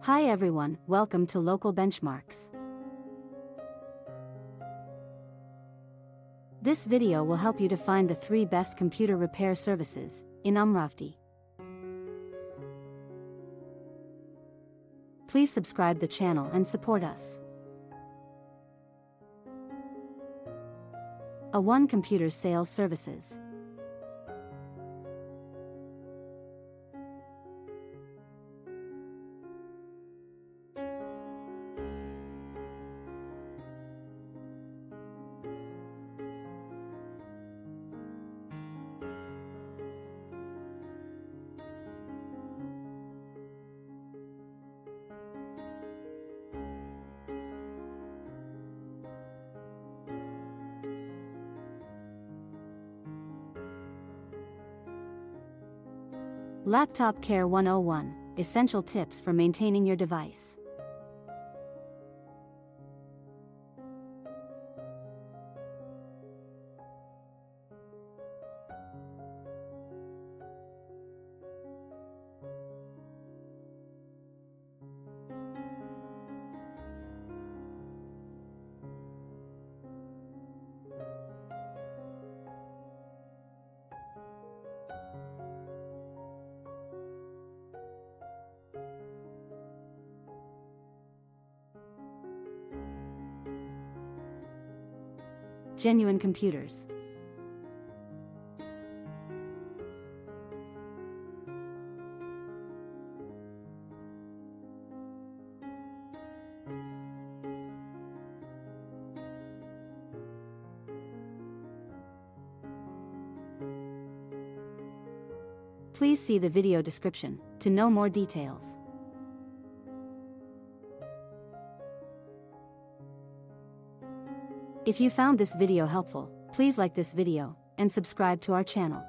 Hi everyone, welcome to Local Benchmarks. This video will help you to find the 3 best computer repair services in Amravati. Please subscribe the channel and support us. A1 Computer Sales Services. Laptop Care 101, Essential Tips for Maintaining Your Device. Genuine Computers. Please see the video description to know more details. If you found this video helpful, please like this video and subscribe to our channel.